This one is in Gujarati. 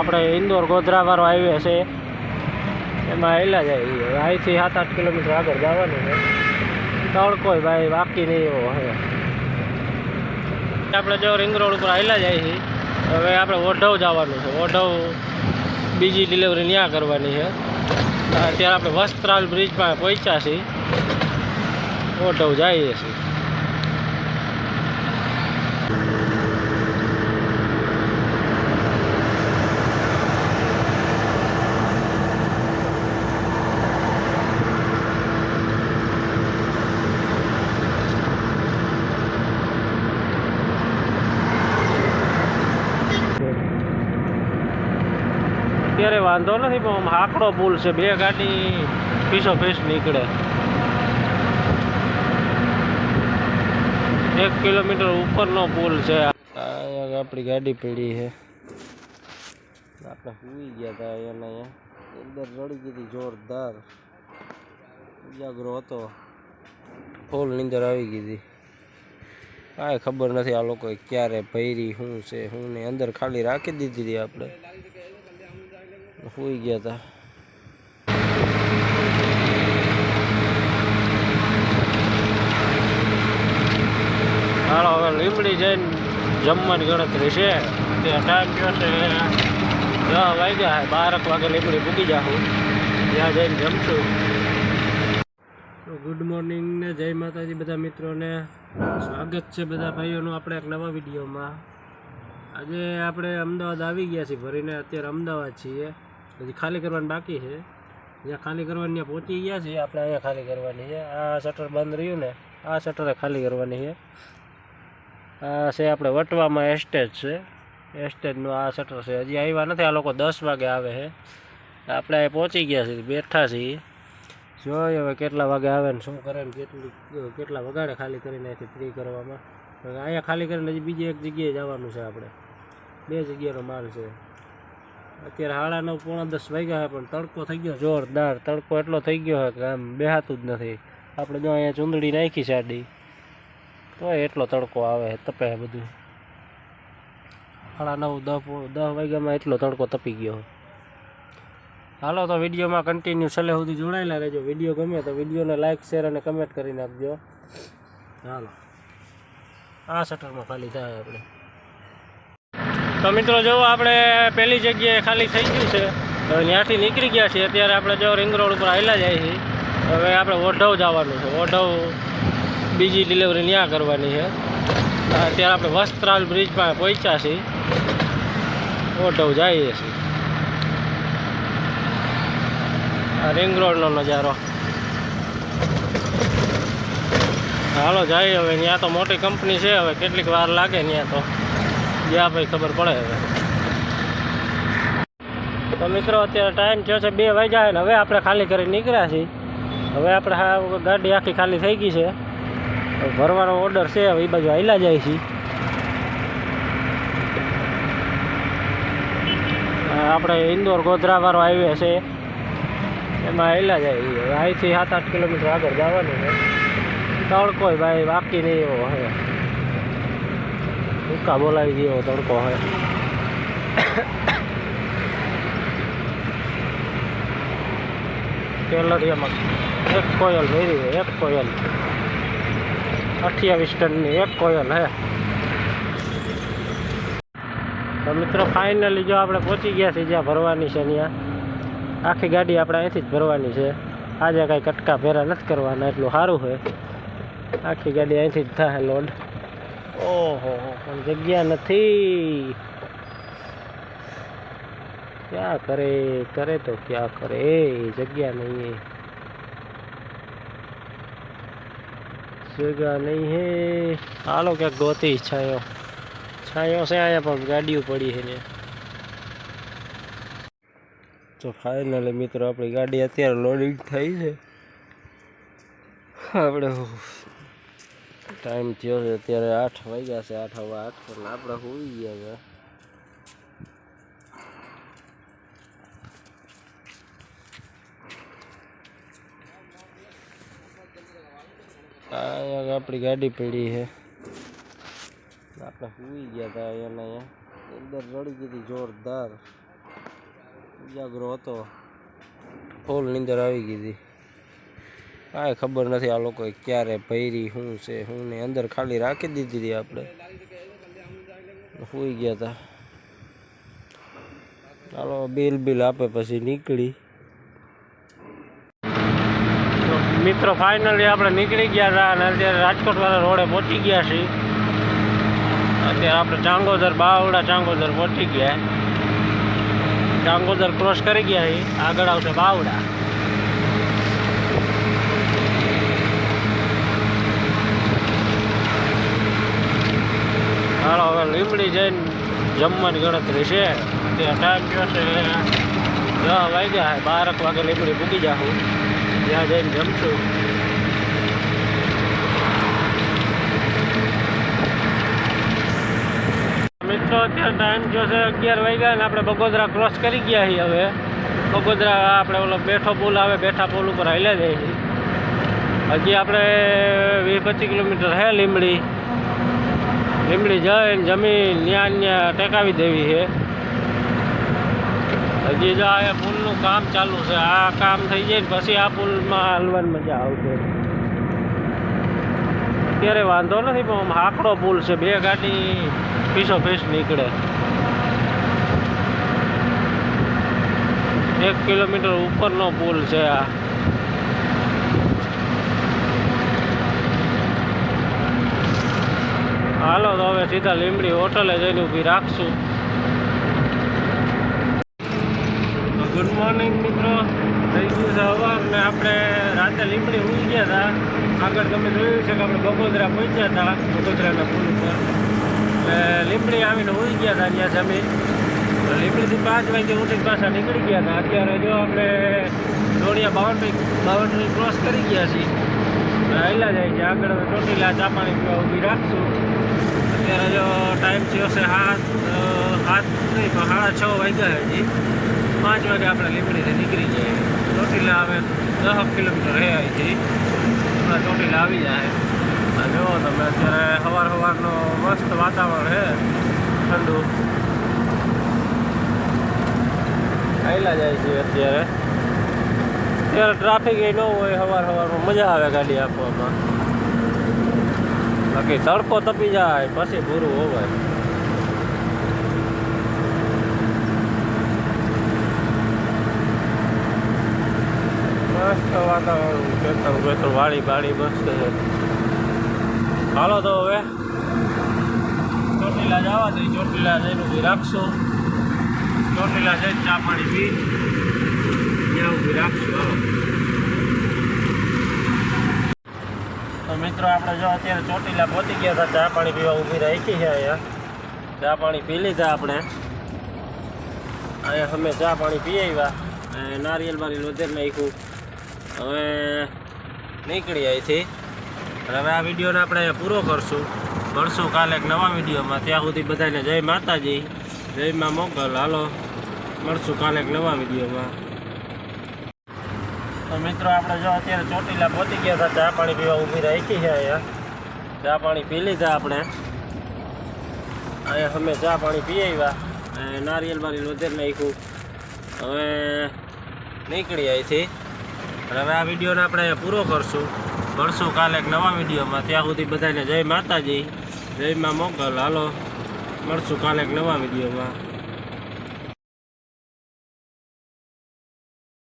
આપણે ઇન્દોર ગોધરા વાળો હાઈવે છે એમાં હેલા જાય અહીંથી 7-8 કિલોમીટર આગળ જવાનું છે તડકો ભાઈ બાકી નહીં એવો હવે આપણે જો રિંગ રોડ ઉપર હેલા જાય છે હવે આપણે ઓઢવ જવાનું છે ઓઢવ બીજી ડિલિવરી ત્યાં કરવાની છે અત્યારે આપણે વસ્ત્રાલ બ્રિજ પાસે પહોંચ્યા છીએ ઓઢવ જઈએ છીએ અત્યારે વાંધો નથી પણ આકડો પુલ છે બે ગાડી પીસો પીસ નીકળે 1 કિલોમીટર ઉપરનો પુલ છે આપણી ગાડી પડી છે આપણે સુઈ ગયા હતા એને અંદર રડી ગઈ જોરદાર ઉજાગરો હતો ફૂલ નીંદર આવી ગઈ હતી કાંઈ ખબર નથી આ લોકોએ ક્યારે ભરી શું છે શું નહીં અંદર ખાલી રાખી દીધી હતી આપણે સુઈ ગયા હતા હાલો હવે લીમડી જઈને જમવાની ગણતરી છે ત્યાં ટાઈમ થયો છે 10 વાગ્યા 12 વાગે લીમડી મૂકી જાઉં ત્યાં જઈને જમશું ગુડ મોર્નિંગ ને જય માતાજી બધા મિત્રોને સ્વાગત છે બધા ભાઈઓનું આપણે એક નવા વિડીયોમાં આજે આપણે અમદાવાદ આવી ગયા છીએ ભરીને અત્યારે અમદાવાદ છીએ હજી ખાલી કરવાની બાકી છે જ્યાં ખાલી કરવાની ત્યાં પહોંચી ગયા છીએ આપણે અહીંયા ખાલી કરવાની છે આ શટર બંધ રહ્યું ને આ શટરે ખાલી કરવાની છે આ છે આપણે વટવામાં એસ્ટેજ છે એસ્ટેજનું આ શટર છે હજી આવ્યા નથી આ લોકો 10 વાગે આવે છે આપણે અહીં પહોંચી ગયા છીએ બેઠા છીએ જોઈએ હવે કેટલા વાગે આવે ને શું કરે ને કેટલા વગાડે ખાલી કરીને અહીંથી ફ્રી કરવામાં અહીંયા ખાલી કરીને હજી બીજી એક જગ્યાએ જવાનું છે આપણે 2 જગ્યાનો માલ છે અત્યારે 9:30 વાગ્યા પણ તડકો થઈ ગયો જોરદાર તડકો એટલો થઈ ગયો કે આમ બેહાતું જ નથી આપણે જો અહીંયા ચૂંદડી નાખી સાડી તો એટલો તડકો આવે તપે બધું 9:30-10 વાગ્યામાં એટલો તડકો તપી ગયો હાલો તો વિડીયોમાં કન્ટિન્યુ છેલ્લે સુધી જોડાયેલા રહેજો વિડીયો ગમે તો વિડીયોને લાઇક શેર અને કમેન્ટ કરી નાખજો હાલો આ શટરમાં ખાલી થાય આપણે તો મિત્રો જો આપણે પહેલી જગ્યાએ ખાલી થઈ ગયું છે હવે ત્યાંથી નીકળી ગયા છીએ અત્યારે આપણે જો રિંગ રોડ ઉપર આવેલા જાય છે હવે આપણે ઓઢવ જવાનું છે ઓઢવ બીજી ડિલિવરી ત્યાં કરવાની છે અત્યારે આપણે વસ્ત્રાલ બ્રિજ પાસે પહોંચ્યા છીએ ઓઢવ જઈએ છીએ આ રિંગ રોડનો નજારો હાલો જાય હવે ત્યાં તો મોટી કંપની છે હવે કેટલીક વાર લાગે ત્યાં તો જ્યાં ભાઈ ખબર પડે હવે તો મિત્રો અત્યારે ટાઈમ થયો છે 2 વાગ્યા ને હવે આપણે ખાલી કરી નીકળ્યા છીએ હવે આપણે ગાડી આખી ખાલી થઈ ગઈ છે ભરવાનો ઓર્ડર છે હવે એ બાજુ હાલ્યા જાય છે આપણે ઇન્દોર ગોધરા વાળો હાઈવે છે એમાં હાલ્યા જાય હવે અહીંથી 7-8 કિલોમીટર આગળ જવાનું છે તડકો ભાઈ બાકી નહીં એવો હવે ભૂકા બોલાવી દે એવો તડકો હવે કેલરિયામાં એક કોયલ ભરી છે એક કોયલ 28 ટનની એક કોયલ હે તો મિત્રો ફાઇનલી જો આપણે પહોંચી ગયા છીએ જ્યાં ભરવાની છે ત્યાં આખી ગાડી આપણે અહીંથી જ ભરવાની છે આજે કાંઈ કટકા ફેરા નથી કરવાના એટલું સારું છે આખી ગાડી અહીંથી જ થાય લોડ ઓહો પણ જગ્યા નથી ક્યાં કરે તો ક્યાં કરે જગ્યા નહીં જગ્યા નહીં હે હાલો ક્યાંક ગોતી છાયો છે અહીંયા પણ ગાડીઓ પડી છે ને તો ફાઇનલી મિત્રો આપણી ગાડી અત્યારે લોડિંગ થઈ છે આપણે ટાઈમ થયો છે અત્યારે 8 વાગ્યા છે 8 હવે 8 એટલે આપણે હોઈ ગયા છે આપણી ગાડી પડી છે આપણે સુઈ ગયા હતા એને અંદર રડી ગઈ હતી જોરદાર ઉજાગરો હતો, ફૂલ નીંદર આવી ગઈ હતી. કાંઈ ખબર નથી આ લોકોએ ક્યારે ભરી શું છે શું નહીં. અંદર ખાલી રાખી દીધી હતી, આપણે સૂઈ ગયા હતા. ચાલો બિલ આપે પછી નીકળી. તો મિત્રો ફાઇનલી આપણે નીકળી ગયા હતા અને અત્યારે રાજકોટ વાળા રોડે પહોંચી ગયા છીએ. અત્યારે આપણે ચાંગોદર બાવડા ચાંગોદર પહોંચી ગયા. ચાંગોદર ક્રોસ કરી ગયા છીએ, આગળ આવશે બાવડા. હાલો હવે લીમડી જઈને જમવાની ગણતરી છે. અત્યારે ટાઈમ થયો છે 10 વાગ્યા, 12 વાગે લીમડી પૂકી જાઉં, ત્યાં જઈને જમશું. મિત્રો અત્યારે ટાઈમ થયો છે 11 વાગ્યા અને આપણે બગોદરા ક્રોસ કરી ગયા છીએ. હવે બગોદરા આપણે ઓલો બેઠો પુલ આવે, બેઠા પુલ ઉપર હાલ્યા જાય છે. હજી આપણે 20-25 કિલોમીટર છે લીમડી જઈને જમીન ત્યાં ટેકાવી દેવી છે. હજી જો આ પુલનું કામ ચાલુ છે. આ કામ થઈ જાય પછી આ પુલમાં હાલવાની મજા આવશે. અત્યારે વાંધો નથી, પણ આકડો પુલ છે, 2 ગાડી પીસો પીસ નીકળે. 1 કિલોમીટર ઉપરનો પુલ છે આ. હાલો તો હવે સીધા લીમડી હોટલે જઈને ઊભી રાખશું. ગુડ મોર્નિંગ મિત્રો, થઈ ગયું છે સવાર ને આપણે રાતે લીમડી ઉઈ ગયા હતા. આગળ તમે જોયું છે કે આપણે બગોદરા પહોંચ્યા હતા, બગોદરાના પુલ ઉપર. એટલે લીમડી આવીને ઉઈ ગયા હતા ત્યાં જમીન. લીમડીથી 5 વાગે ઉઠીને પાછા નીકળી ગયા હતા. અત્યારે જો આપણે જોડિયા બાવંડરી ક્રોસ કરી ગયા છીએ, હાલ્યા જાય છે. આગળ ચોટીલા ચા પાણી પીવા ઊભી રાખશું. અત્યારે જો ટાઈમ થયો છે 6:30 વાગ્યા હજી. 5 વાગે આપણે લીમડીથી નીકળી જઈએ. ચોટીલા આવે 10 કિલોમીટર રહે અહીંથી. હમણાં ચોટીલા આવી જાય. જુઓ તમે અત્યારે સવારનો મસ્ત વાતાવરણ છે, ઠંડુ. હાલ્યા જાય છે અત્યારે ટ્રાફિક ન હોય. સવારમાં મજા આવે ગાડી આપવામાં. બાકી તડકો તપી જાય પછી પૂરું હોવાય. મસ્ત વાતાવરણ, ખેતર વાડી મસ્ત છે. હાલો તો હવે ચોટીલા જવા દઈ. ચોટીલા જઈને ઊભી રાખશું. ચોટીલા જઈને ચા પાણી પી ત્યાં ઊભી રાખશું. હાલો તો મિત્રો આપણે જો અત્યારે ચોટીલા પહોંચી ગયા હતા. ચા પાણી પીવા ઊભી રાખી છે અહીંયા. ચા પાણી પી લીધા આપણે. અહીંયા અમે ચા પાણી પી આવ્યા. નારિયેલ બારી વધારી નાખ્યું. હવે નીકળી અહીંથી. અને હવે આ વિડીયોને આપણે અહીંયા પૂરો કરશું. મળશું કાલે એક નવા વિડીયોમાં. ત્યાં સુધી બધાને જય માતાજી, જય માં મોગલ. હાલો મળશું કાલે એક નવા વિડીયોમાં. તો મિત્રો આપણે જો અત્યારે ચોટીલા પહોંચી ગયા હતા. ચા પાણી પીવા ઊભી રાખી છે અહીંયા. ચા પાણી પી લીધા આપણે. અહીંયા અમે ચા પાણી પી આવ્યા. નારિયેલ બારી વધારી નાખ્યું. હવે નીકળી અહીંથી. અને હવે આ વિડીયોને આપણે પૂરો કરશું. મળશું કાલે એક નવા વિડીયોમાં. ત્યાં સુધી બધાને જય માતાજી, જય માં મોગલ. હાલો મળશું કાલે એક નવા વિડીયોમાં.